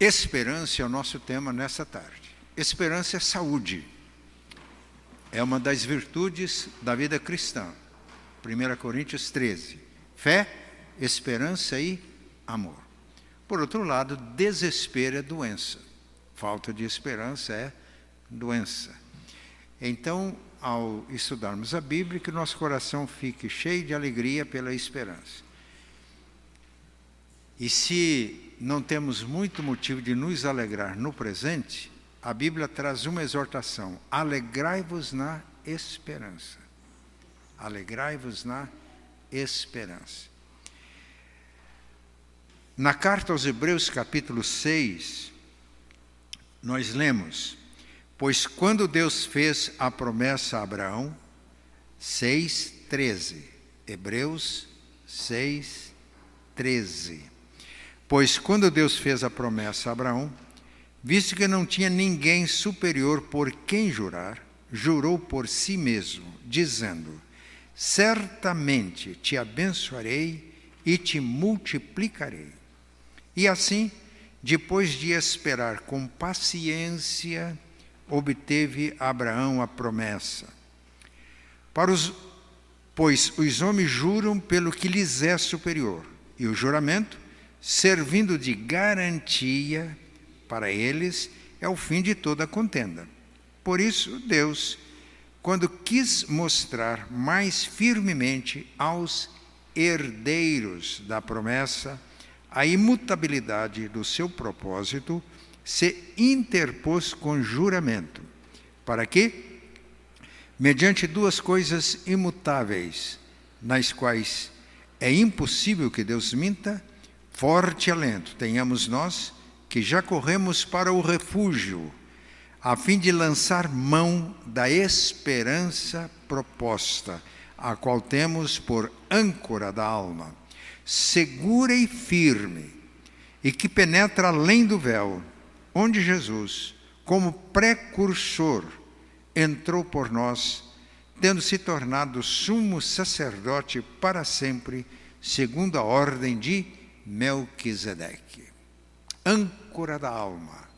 Esperança é o nosso tema nessa tarde. Esperança é saúde. É uma das virtudes da vida cristã. 1 Coríntios 13. Fé, esperança e amor. Por outro lado, desespero é doença. Falta de esperança é doença. Então, ao estudarmos a Bíblia, que nosso coração fique cheio de alegria pela esperança. E se não temos muito motivo de nos alegrar no presente, a Bíblia traz uma exortação: alegrai-vos na esperança. Alegrai-vos na esperança. Na carta aos Hebreus, capítulo 6, nós lemos: pois quando Deus fez a promessa a Abraão, 6:13. Hebreus 6:13. Pois quando Deus fez a promessa a Abraão, visto que não tinha ninguém superior por quem jurar, jurou por si mesmo, dizendo: certamente te abençoarei e te multiplicarei. E assim, depois de esperar com paciência, obteve Abraão a promessa. Pois os homens juram pelo que lhes é superior, e o juramento, servindo de garantia para eles, é o fim de toda contenda. Por isso, Deus, quando quis mostrar mais firmemente aos herdeiros da promessa a imutabilidade do seu propósito, se interpôs com juramento, para que, mediante duas coisas imutáveis, nas quais é impossível que Deus minta, forte alento tenhamos nós, que já corremos para o refúgio, a fim de lançar mão da esperança proposta, a qual temos por âncora da alma, segura e firme, e que penetra além do véu, onde Jesus, como precursor, entrou por nós, tendo se tornado sumo sacerdote para sempre, segundo a ordem de Melquisedeque. Âncora da alma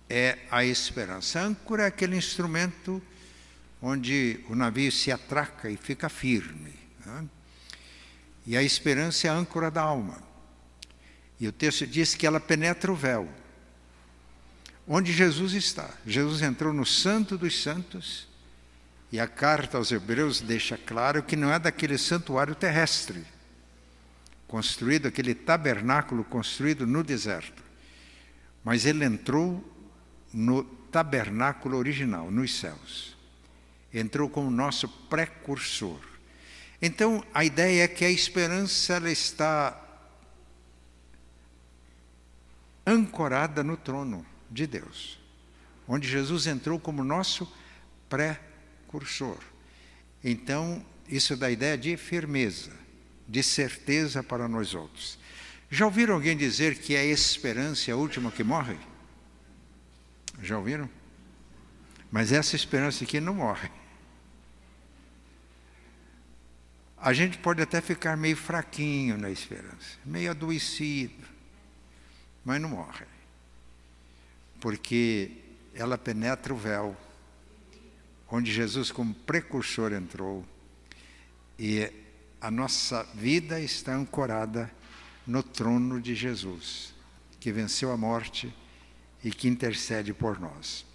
é a esperança. A âncora é aquele instrumento onde o navio se atraca e fica firme, né? E a esperança é a âncora da alma. E o texto diz que ela penetra o véu. Onde Jesus está. Jesus entrou no Santo dos Santos, e a carta aos Hebreus deixa claro que não é daquele santuário terrestre, construído, aquele tabernáculo construído no deserto. Mas ele entrou no tabernáculo original, nos céus. Entrou como nosso precursor. Então, a ideia é que a esperança ela está ancorada no trono de Deus, onde Jesus entrou como nosso precursor. Então, isso dá a ideia de firmeza, de certeza para nós outros. Já ouviram alguém dizer que a esperança é a última que morre? Já ouviram? Mas essa esperança aqui não morre. A gente pode até ficar meio fraquinho na esperança, meio adoecido, mas não morre. Porque ela penetra o véu, onde Jesus como precursor entrou, e a nossa vida está ancorada no trono de Jesus, que venceu a morte e que intercede por nós.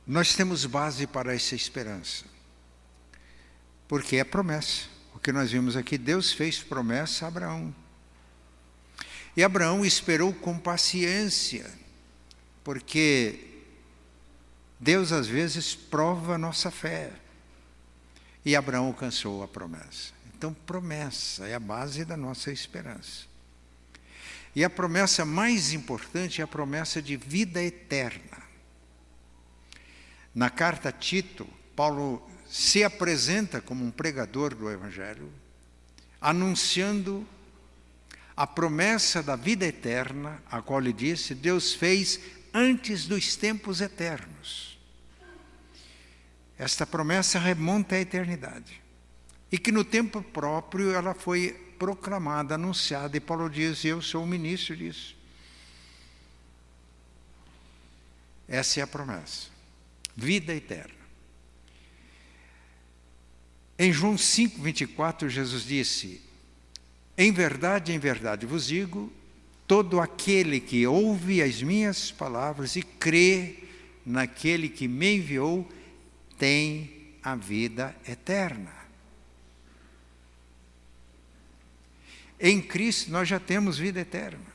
Nós temos base para essa esperança, porque é promessa. O que nós vimos aqui, Deus fez promessa a Abraão. E Abraão esperou com paciência, porque Deus às vezes prova a nossa fé. E Abraão alcançou a promessa. Então, promessa é a base da nossa esperança. E a promessa mais importante é a promessa de vida eterna. Na carta a Tito, Paulo se apresenta como um pregador do Evangelho, anunciando a promessa da vida eterna, a qual ele disse, Deus fez antes dos tempos eternos. Esta promessa remonta à eternidade. E que no tempo próprio ela foi proclamada, anunciada, e Paulo diz: eu sou o ministro disso. Essa é a promessa. Vida eterna. Em João 5:24, Jesus disse: em verdade vos digo, todo aquele que ouve as minhas palavras e crê naquele que me enviou, tem a vida eterna. Em Cristo nós já temos vida eterna.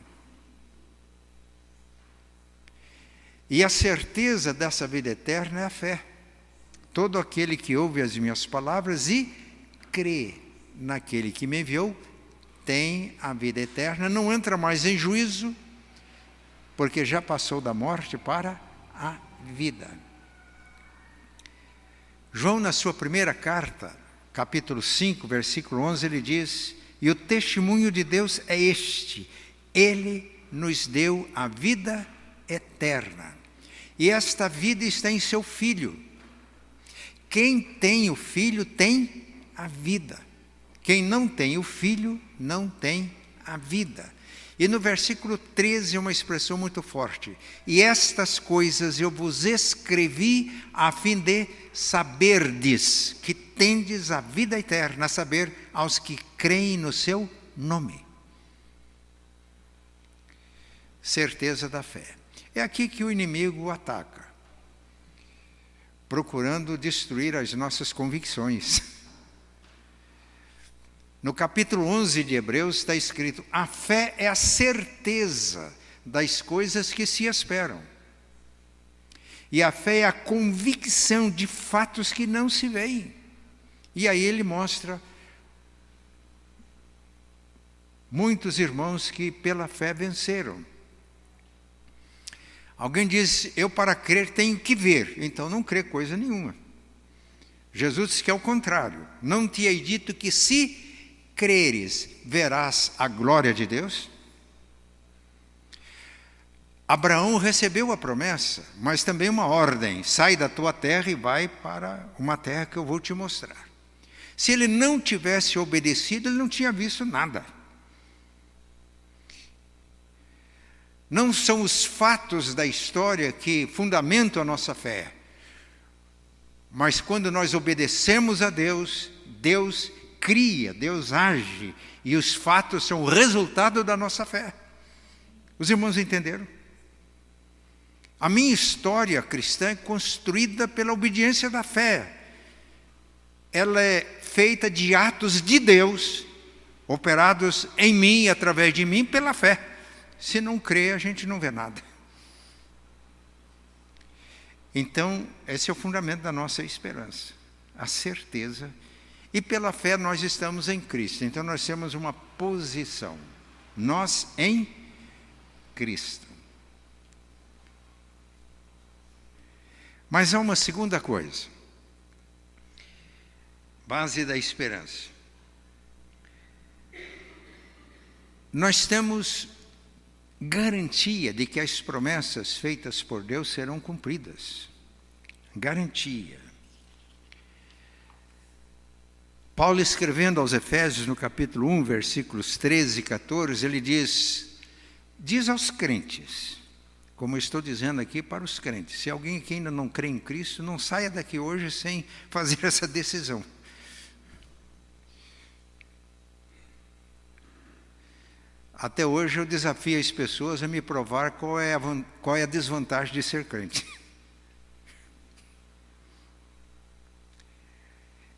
E a certeza dessa vida eterna é a fé. Todo aquele que ouve as minhas palavras e crê naquele que me enviou, tem a vida eterna, não entra mais em juízo, porque já passou da morte para a vida. João, na sua primeira carta, capítulo 5, versículo 11, ele diz: e o testemunho de Deus é este: ele nos deu a vida eterna, e esta vida está em seu Filho. Quem tem o Filho tem a vida. Quem não tem o Filho, não tem a vida. E no versículo 13 é uma expressão muito forte: e estas coisas eu vos escrevi a fim de saberdes que tendes a vida eterna, a saber, aos que creem no seu nome. Certeza da fé. É aqui que o inimigo ataca, procurando destruir as nossas convicções. No capítulo 11 de Hebreus está escrito: a fé é a certeza das coisas que se esperam. E a fé é a convicção de fatos que não se veem. E aí ele mostra muitos irmãos que pela fé venceram. Alguém diz: eu para crer tenho que ver. Então não crê coisa nenhuma. Jesus disse que é o contrário: não te hei dito que se creres, verás a glória de Deus? Abraão recebeu a promessa, mas também uma ordem: sai da tua terra e vai para uma terra que eu vou te mostrar. Se ele não tivesse obedecido, ele não tinha visto nada. Não são os fatos da história que fundamentam a nossa fé, mas quando nós obedecemos a Deus, Deus cria, Deus age, e os fatos são o resultado da nossa fé. Os irmãos entenderam? A minha história cristã é construída pela obediência da fé. Ela é feita de atos de Deus, operados em mim e através de mim pela fé. Se não crê, a gente não vê nada. Então, esse é o fundamento da nossa esperança, a certeza. E pela fé nós estamos em Cristo. Então nós temos uma posição. Nós em Cristo. Mas há uma segunda coisa. Base da esperança. Nós temos garantia de que as promessas feitas por Deus serão cumpridas. Garantia. Paulo, escrevendo aos Efésios, no capítulo 1, versículos 13 e 14, ele diz aos crentes, como eu estou dizendo aqui para os crentes: se alguém que ainda não crê em Cristo, não saia daqui hoje sem fazer essa decisão. Até hoje eu desafio as pessoas a me provar qual é a desvantagem de ser crente.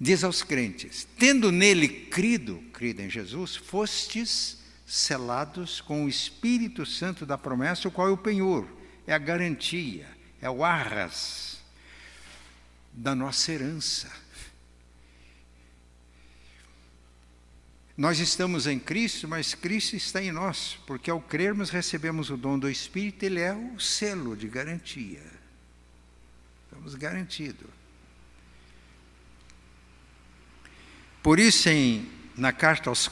Diz aos crentes: tendo nele crido em Jesus, fostes selados com o Espírito Santo da promessa, o qual é o penhor, é a garantia, é o arras da nossa herança. Nós estamos em Cristo, mas Cristo está em nós, porque ao crermos recebemos o dom do Espírito, ele é o selo de garantia. Estamos garantidos. Por isso, na carta aos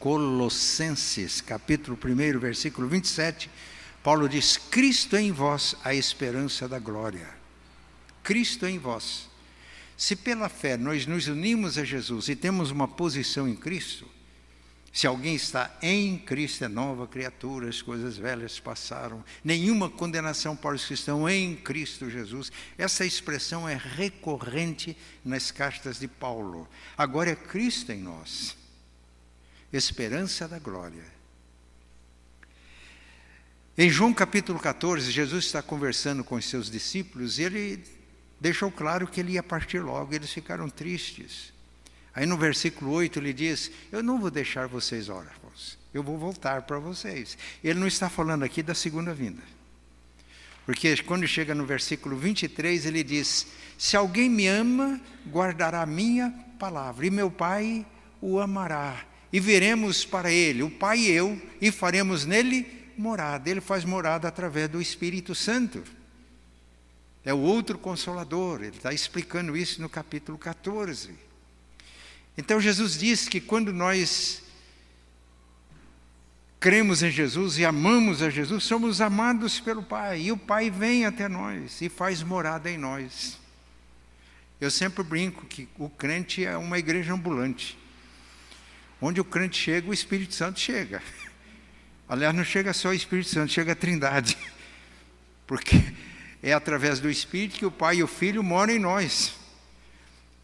Colossenses, capítulo 1, versículo 27, Paulo diz: Cristo em vós, a esperança da glória. Cristo em vós. Se pela fé nós nos unimos a Jesus e temos uma posição em Cristo, Se alguém está em Cristo, é nova criatura, as coisas velhas passaram. Nenhuma condenação para os que estão em Cristo Jesus. Essa expressão é recorrente nas cartas de Paulo. Agora é Cristo em nós, esperança da glória. Em João capítulo 14, Jesus está conversando com os seus discípulos e ele deixou claro que ele ia partir logo. Eles ficaram tristes. Aí no versículo 8 ele diz: eu não vou deixar vocês órfãos, eu vou voltar para vocês. Ele não está falando aqui da segunda vinda. Porque quando chega no versículo 23 ele diz: se alguém me ama, guardará a minha palavra, e meu Pai o amará. E viremos para ele, o Pai e eu, e faremos nele morada. Ele faz morada através do Espírito Santo. É o outro Consolador. Ele está explicando isso no capítulo 14. Então Jesus diz que quando nós cremos em Jesus e amamos a Jesus, somos amados pelo Pai. E o Pai vem até nós e faz morada em nós. Eu sempre brinco que o crente é uma igreja ambulante. Onde o crente chega, o Espírito Santo chega. Aliás, não chega só o Espírito Santo, chega a Trindade. Porque é através do Espírito que o Pai e o Filho moram em nós.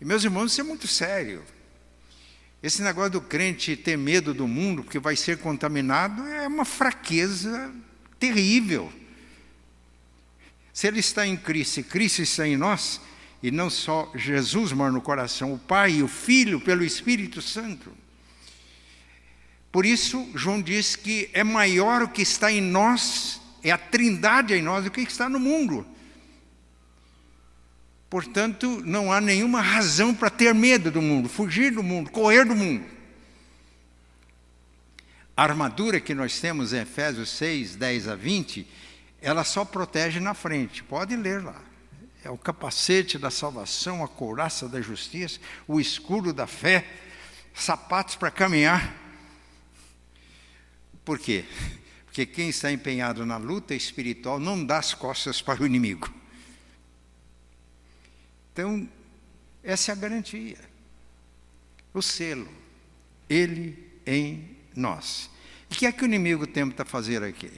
E meus irmãos, isso é muito sério. Esse negócio do crente ter medo do mundo, porque vai ser contaminado, é uma fraqueza terrível. Se ele está em Cristo e Cristo está em nós, e não só Jesus mora no coração, o Pai e o Filho pelo Espírito Santo. Por isso, João diz que é maior o que está em nós, é a Trindade em nós, do que está no mundo. Portanto, não há nenhuma razão para ter medo do mundo, fugir do mundo, correr do mundo. A armadura que nós temos em Efésios 6, 10 a 20, ela só protege na frente. Pode ler lá. É o capacete da salvação, a couraça da justiça, o escudo da fé, sapatos para caminhar. Por quê? Porque quem está empenhado na luta espiritual não dá as costas para o inimigo. Então, essa é a garantia. O selo, ele em nós. E o que é que o inimigo tenta fazer aqui?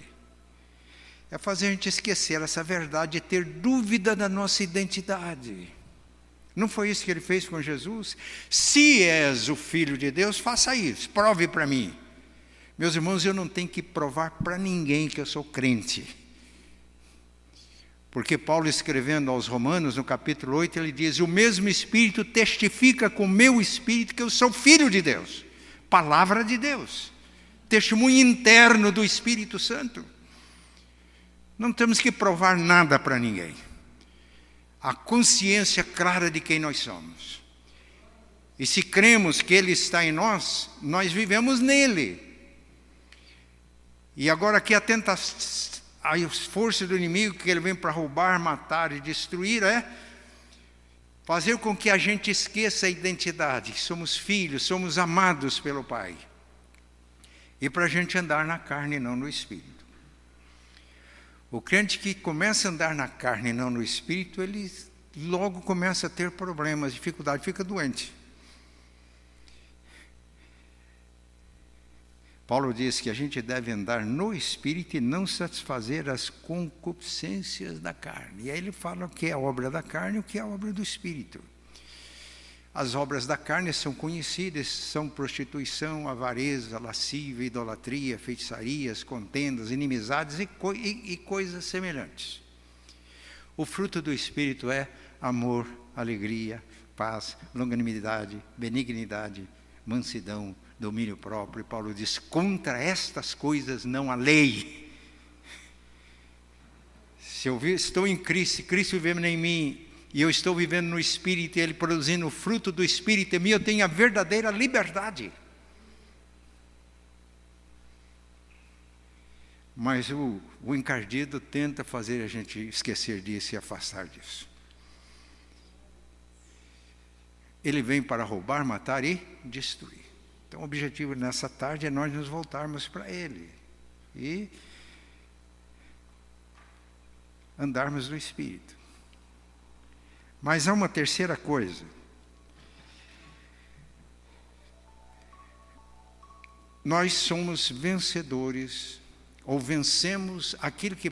É fazer a gente esquecer essa verdade e ter dúvida da nossa identidade. Não foi isso que ele fez com Jesus? Se és o Filho de Deus, faça isso, prove para mim. Meus irmãos, eu não tenho que provar para ninguém que eu sou crente. Porque Paulo, escrevendo aos Romanos, no capítulo 8, ele diz: o mesmo Espírito testifica com o meu Espírito que eu sou Filho de Deus. Palavra de Deus. Testemunho interno do Espírito Santo. Não temos que provar nada para ninguém. A consciência clara de quem nós somos. E se cremos que Ele está em nós, nós vivemos nele. E agora aqui a tentação, a força do inimigo, que ele vem para roubar, matar e destruir, é fazer com que a gente esqueça a identidade, que somos filhos, somos amados pelo Pai. E para a gente andar na carne e não no Espírito. O crente que começa a andar na carne e não no Espírito, ele logo começa a ter problemas, dificuldade, fica doente. Paulo diz que a gente deve andar no Espírito e não satisfazer as concupiscências da carne. E aí ele fala o que é a obra da carne e o que é a obra do Espírito. As obras da carne são conhecidas, são prostituição, avareza, lascívia, idolatria, feitiçarias, contendas, inimizades e coisas semelhantes. O fruto do Espírito é amor, alegria, paz, longanimidade, benignidade, mansidão, domínio próprio. E Paulo diz: contra estas coisas não há lei. Se eu estou em Cristo, Cristo vivendo em mim, e eu estou vivendo no Espírito, e Ele produzindo o fruto do Espírito em mim, eu tenho a verdadeira liberdade. Mas o encardido tenta fazer a gente esquecer disso e afastar disso. Ele vem para roubar, matar e destruir. Então o objetivo nessa tarde é nós nos voltarmos para Ele e andarmos no Espírito. Mas há uma terceira coisa. nós somos vencedores, ou vencemos aquilo que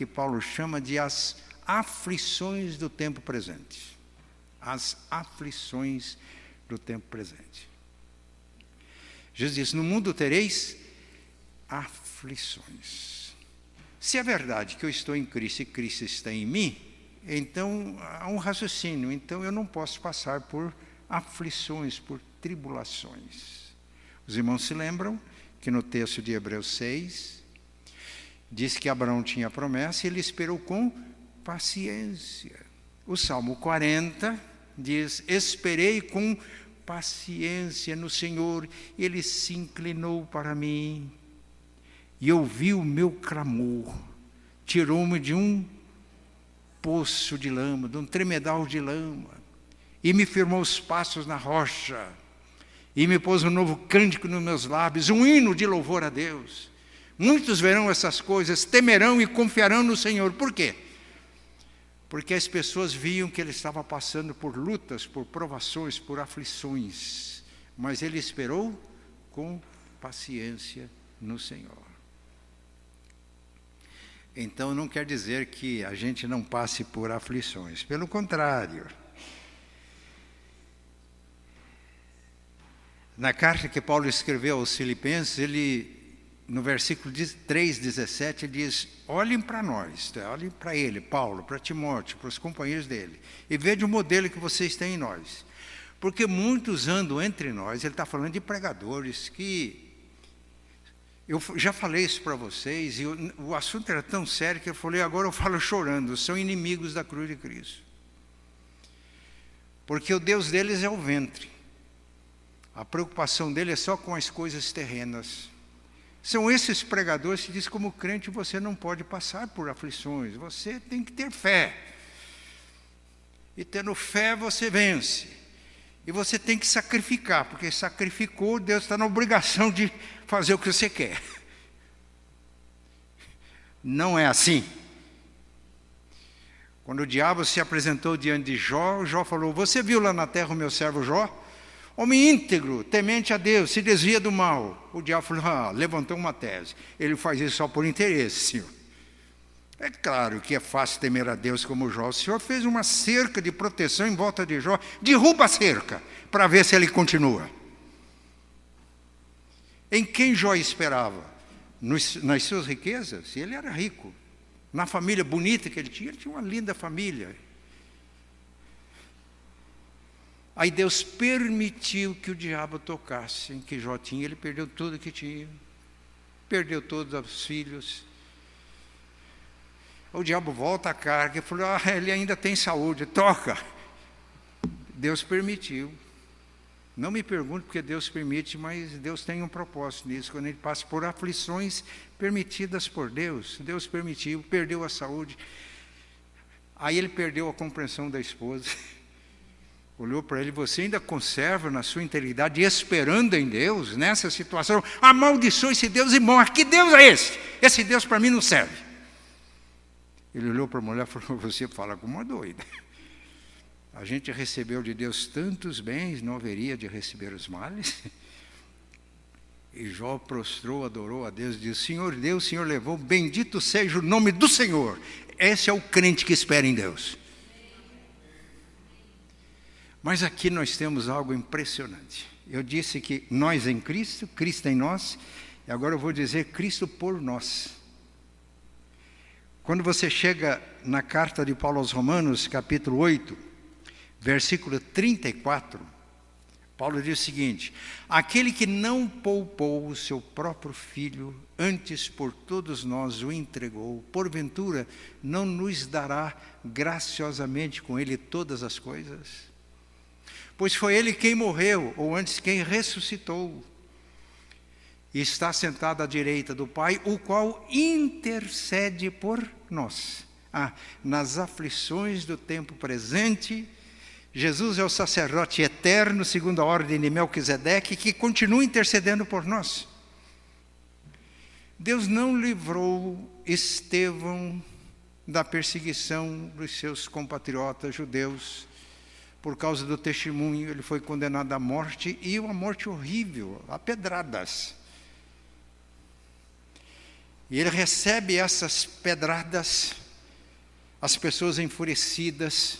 Paulo chama de as aflições do tempo presente. As aflições do tempo presente. Jesus disse, no mundo tereis aflições. Se é verdade que eu estou em Cristo e Cristo está em mim, então há um raciocínio, então eu não posso passar por aflições, por tribulações. Os irmãos se lembram que no texto de Hebreus 6, diz que Abraão tinha promessa e ele esperou com paciência. O Salmo 40 diz, esperei com paciência no Senhor, ele se inclinou para mim e ouviu o meu clamor, tirou-me de um poço de lama, de um tremedal de lama, e me firmou os passos na rocha, e me pôs um novo cântico nos meus lábios, um hino de louvor a Deus. Muitos verão essas coisas, temerão e confiarão no Senhor. Por quê? Porque as pessoas viam que ele estava passando por lutas, por provações, por aflições, mas ele esperou com paciência no Senhor. Então não quer dizer que a gente não passe por aflições, pelo contrário. Na carta que Paulo escreveu aos Filipenses, ele, no versículo 3:17, diz, olhem para nós, olhem para ele, Paulo, para Timóteo, para os companheiros dele, e vejam o modelo que vocês têm em nós. Porque muitos andam entre nós, ele está falando de pregadores, que eu já falei isso para vocês, e o assunto era tão sério que eu falei, agora eu falo chorando, são inimigos da cruz de Cristo. Porque o Deus deles é o ventre. A preocupação dele é só com as coisas terrenas. São esses pregadores que dizem, como crente, você não pode passar por aflições, você tem que ter fé. E tendo fé, você vence. E você tem que sacrificar, porque sacrificou, Deus está na obrigação de fazer o que você quer. Não é assim. Quando o diabo se apresentou diante de Jó, Jó falou, você viu lá na terra o meu servo Jó? Homem íntegro, temente a Deus, se desvia do mal. O diabo falou, levantou uma tese. Ele faz isso só por interesse, Senhor. É claro que é fácil temer a Deus como Jó. O Senhor fez uma cerca de proteção em volta de Jó. Derruba a cerca, para ver se ele continua. Em quem Jó esperava? Nas suas riquezas? Ele era rico. Na família bonita que ele tinha uma linda família. Aí Deus permitiu que o diabo tocasse em que Jó tinha. Ele perdeu tudo que tinha. Perdeu todos os filhos. O diabo volta à carga e falou, ele ainda tem saúde, toca. Deus permitiu. Não me pergunte porque Deus permite, mas Deus tem um propósito nisso. Quando ele passa por aflições permitidas por Deus, Deus permitiu, perdeu a saúde. Aí ele perdeu a compreensão da esposa. Olhou para ele, você ainda conserva na sua integridade, esperando em Deus, nessa situação, amaldiçoa esse Deus e morre. Que Deus é esse? Esse Deus para mim não serve. Ele olhou para a mulher e falou, você fala como uma doida. A gente recebeu de Deus tantos bens, não haveria de receber os males? E Jó prostrou, adorou a Deus e disse, Senhor Deus, Senhor levou, bendito seja o nome do Senhor. Esse é o crente que espera em Deus. Mas aqui nós temos algo impressionante. Eu disse que nós em Cristo, Cristo em nós, e agora eu vou dizer Cristo por nós. Quando você chega na carta de Paulo aos Romanos, capítulo 8, versículo 34, Paulo diz o seguinte, aquele que não poupou o seu próprio filho, antes por todos nós o entregou, porventura não nos dará graciosamente com ele todas as coisas? Pois foi ele quem morreu, ou antes quem ressuscitou, e está sentado à direita do Pai, o qual intercede por nós. Nas aflições do tempo presente, Jesus é o sacerdote eterno, segundo a ordem de Melquisedeque, que continua intercedendo por nós. Deus não livrou Estevão da perseguição dos seus compatriotas judeus, por causa do testemunho, ele foi condenado à morte, e uma morte horrível, a pedradas. E ele recebe essas pedradas, as pessoas enfurecidas,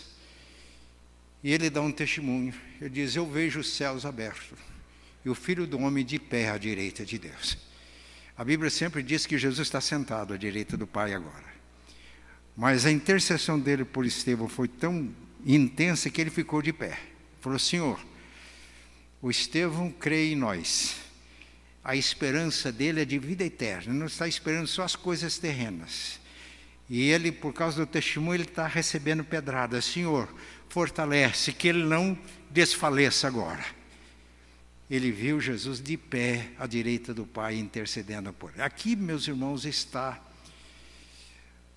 e ele dá um testemunho. Ele diz: eu vejo os céus abertos e o Filho do Homem de pé à direita de Deus. A Bíblia sempre diz que Jesus está sentado à direita do Pai agora. Mas a intercessão dele por Estevão foi tão intensa que ele ficou de pé. Falou: Senhor, o Estevão crê em nós. A esperança dele é de vida eterna. Ele não está esperando só as coisas terrenas. E ele, por causa do testemunho, ele está recebendo pedradas. Senhor, fortalece, que ele não desfaleça agora. Ele viu Jesus de pé à direita do Pai, intercedendo por ele. Aqui, meus irmãos, está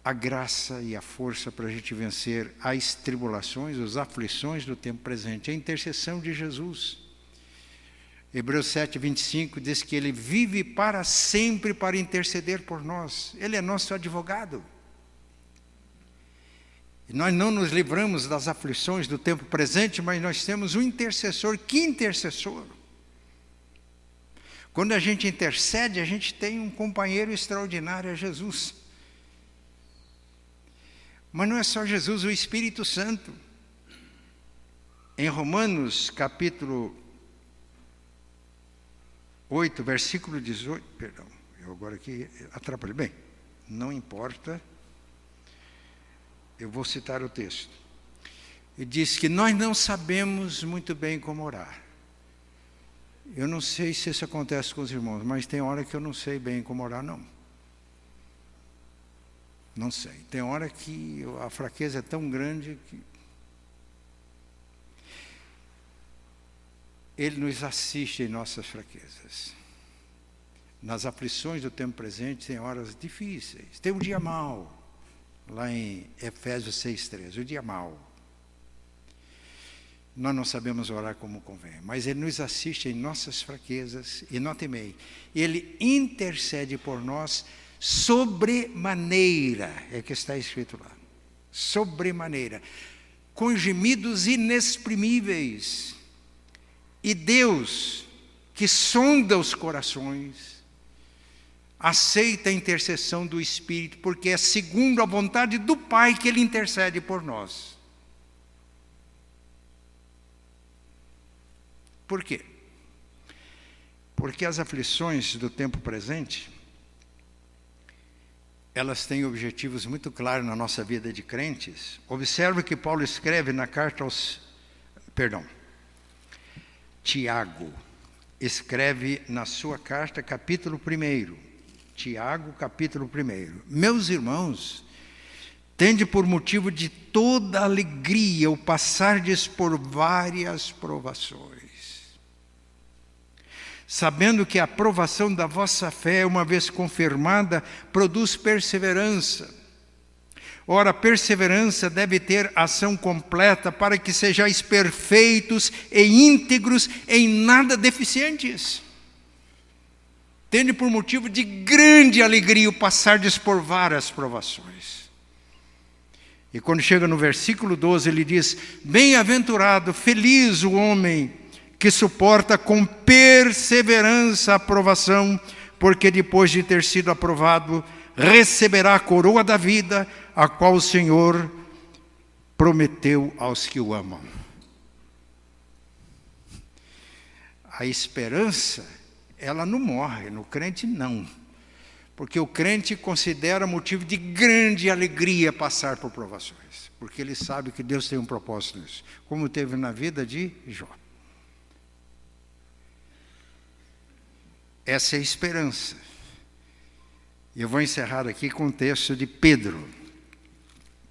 a graça e a força para a gente vencer as tribulações, as aflições do tempo presente. A intercessão de Jesus. Hebreus 7, 25 diz que ele vive para sempre para interceder por nós. Ele é nosso advogado. E nós não nos livramos das aflições do tempo presente, mas nós temos um intercessor. Que intercessor? Quando a gente intercede, a gente tem um companheiro extraordinário, é Jesus. Mas não é só Jesus, o Espírito Santo. Em Romanos, capítulo 8, versículo 18, perdão, eu agora aqui atrapalhei. Bem, não importa, eu vou citar o texto. Ele diz que nós não sabemos muito bem como orar. Eu não sei se isso acontece com os irmãos, mas tem hora que eu não sei bem como orar, não. Não sei. Tem hora que a fraqueza é tão grande que Ele nos assiste em nossas fraquezas. Nas aflições do tempo presente, tem horas difíceis. Tem um dia mau, lá em Efésios 6,13, o dia mau. Nós não sabemos orar como convém, mas Ele nos assiste em nossas fraquezas, e notem bem, Ele intercede por nós sobremaneira, é que está escrito lá, sobremaneira, com gemidos inexprimíveis. E Deus, que sonda os corações, aceita a intercessão do Espírito, porque é segundo a vontade do Pai que Ele intercede por nós. Por quê? Porque as aflições do tempo presente, elas têm objetivos muito claros na nossa vida de crentes. Observe que Paulo escreve na carta aos... Tiago escreve na sua carta, capítulo 1. Tiago, capítulo 1. Meus irmãos, tende por motivo de toda alegria o passardes por várias provações, sabendo que a aprovação da vossa fé, uma vez confirmada, produz perseverança. Ora, a perseverança deve ter ação completa, para que sejais perfeitos e íntegros, em nada deficientes. Tende por motivo de grande alegria o passardes por várias provações. E quando chega no versículo 12, ele diz: bem-aventurado, feliz o homem que suporta com perseverança a provação, porque depois de ter sido aprovado, receberá a coroa da vida, a qual o Senhor prometeu aos que o amam. A esperança, ela não morre, no crente não. Porque o crente considera motivo de grande alegria passar por provações. Porque ele sabe que Deus tem um propósito nisso, como teve na vida de Jó. Essa é a esperança. Eu vou encerrar aqui com o texto de Pedro.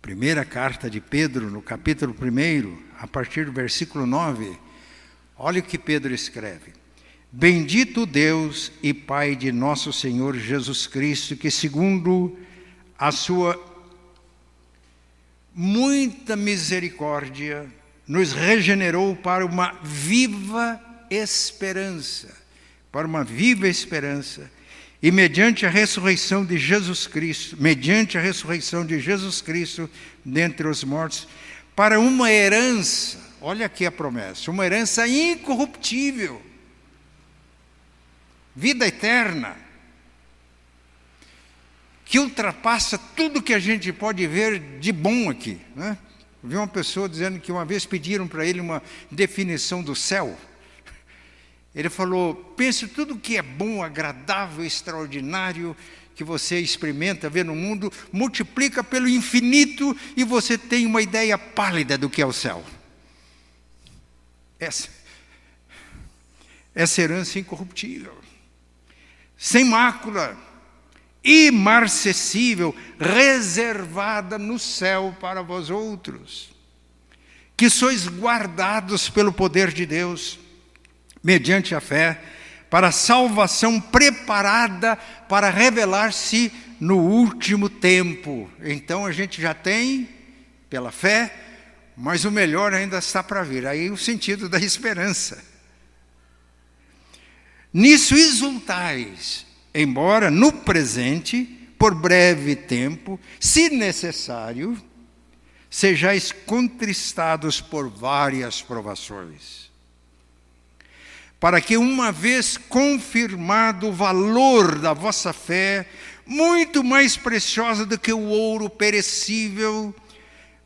Primeira carta de Pedro, no capítulo 1, a partir do versículo 9. Olha o que Pedro escreve. Bendito Deus e Pai de nosso Senhor Jesus Cristo, que segundo a sua muita misericórdia, nos regenerou para uma viva esperança. Para uma viva esperança. E mediante a ressurreição de Jesus Cristo dentre os mortos, para uma herança, olha aqui a promessa, uma herança incorruptível, vida eterna, que ultrapassa tudo que a gente pode ver de bom aqui, né? Eu vi uma pessoa dizendo que uma vez pediram para ele uma definição do céu. Ele falou: pense tudo que é bom, agradável, extraordinário, que você experimenta ver no mundo, multiplica pelo infinito e você tem uma ideia pálida do que é o céu. Essa herança incorruptível, sem mácula, imarcessível, reservada no céu para vós outros, que sois guardados pelo poder de Deus, mediante a fé, para a salvação preparada para revelar-se no último tempo. Então a gente já tem, pela fé, mas o melhor ainda está para vir. Aí o sentido da esperança. Nisso exultais, embora no presente, por breve tempo, se necessário, sejais contristados por várias provações, para que, uma vez confirmado o valor da vossa fé, muito mais preciosa do que o ouro perecível,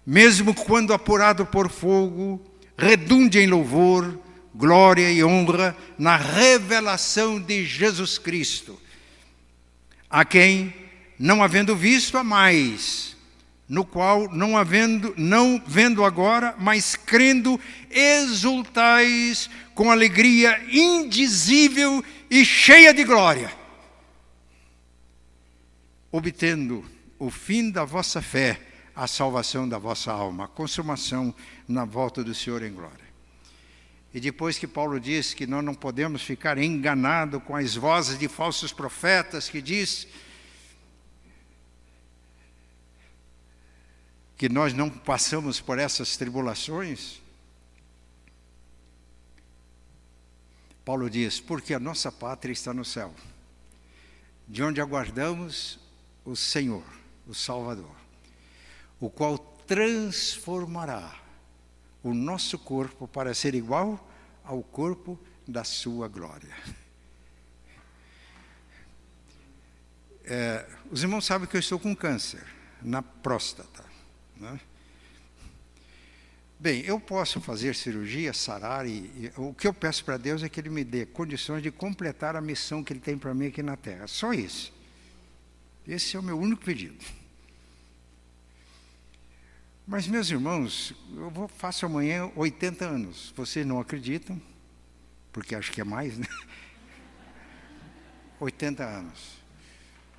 mesmo quando apurado por fogo, redunde em louvor, glória e honra na revelação de Jesus Cristo, a quem, não havendo visto a mais, no qual, não vendo agora, mas crendo, exultais com alegria indizível e cheia de glória, obtendo o fim da vossa fé, a salvação da vossa alma, a consumação na volta do Senhor em glória. E depois que Paulo diz que nós não podemos ficar enganados com as vozes de falsos profetas, que diz que nós não passamos por essas tribulações, Paulo diz: porque a nossa pátria está no céu, de onde aguardamos o Senhor, o Salvador, o qual transformará o nosso corpo para ser igual ao corpo da sua glória. Os irmãos sabem que eu estou com câncer na próstata, né? Bem, eu posso fazer cirurgia, sarar, e o que eu peço para Deus é que Ele me dê condições de completar a missão que Ele tem para mim aqui na terra. Só isso. Esse é o meu único pedido. Mas, meus irmãos, faço amanhã 80 anos. Vocês não acreditam, porque acho que é mais, né? 80 anos.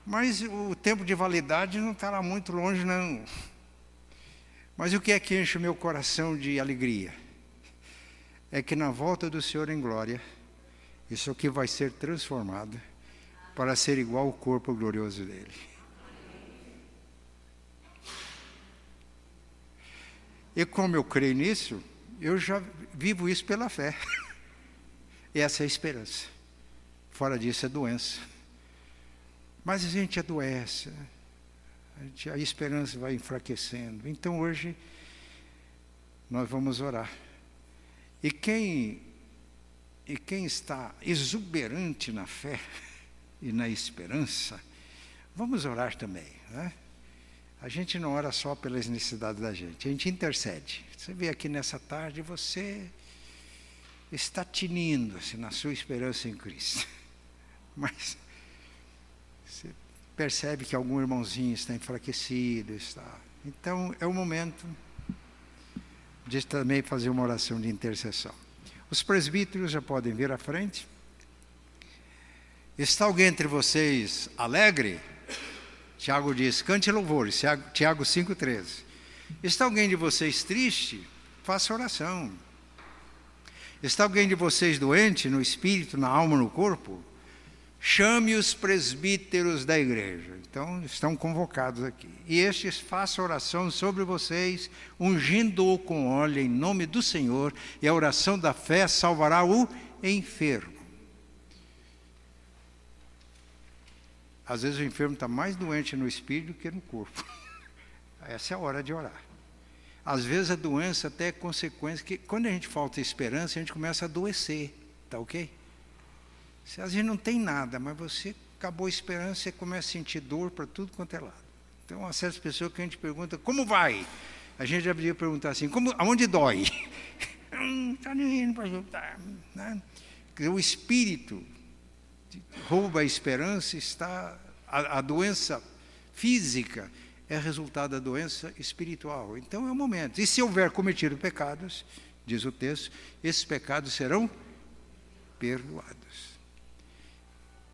Mas o tempo de validade não está lá muito longe, não. Mas o que é que enche o meu coração de alegria? É que na volta do Senhor em glória, isso aqui vai ser transformado para ser igual ao corpo glorioso dele. E como eu creio nisso, eu já vivo isso pela fé. E essa é a esperança. Fora disso é doença. Mas a gente adoece, a esperança vai enfraquecendo. Então hoje nós vamos orar. E quem está exuberante na fé e na esperança, vamos orar também, né? A gente não ora só pelas necessidades da gente, a gente intercede. Você vê aqui nessa tarde, você está tinindo assim, na sua esperança em Cristo. Mas você percebe que algum irmãozinho está enfraquecido, Então é o momento de também fazer uma oração de intercessão. Os presbíteros já podem vir à frente. Está alguém entre vocês alegre? Tiago diz: cante louvores, Tiago 5,13. Está alguém de vocês triste? Faça oração. Está alguém de vocês doente no espírito, na alma, no corpo? Chame os presbíteros da igreja. Então, estão convocados aqui. E estes façam oração sobre vocês, ungindo-o com óleo em nome do Senhor, e a oração da fé salvará o enfermo. Às vezes o enfermo está mais doente no espírito do que no corpo. Essa é a hora de orar. Às vezes a doença até é consequência, que quando a gente falta esperança, a gente começa a adoecer, tá ok? Se a gente não tem nada, mas você acabou a esperança, você começa a sentir dor para tudo quanto é lado. Então, há certas pessoas que a gente pergunta, como vai? A gente já podia perguntar assim, aonde dói? Está indo para ajudar. Né? O espírito rouba a esperança, a doença física é resultado da doença espiritual. Então é o momento. E se houver cometido pecados, diz o texto, esses pecados serão perdoados.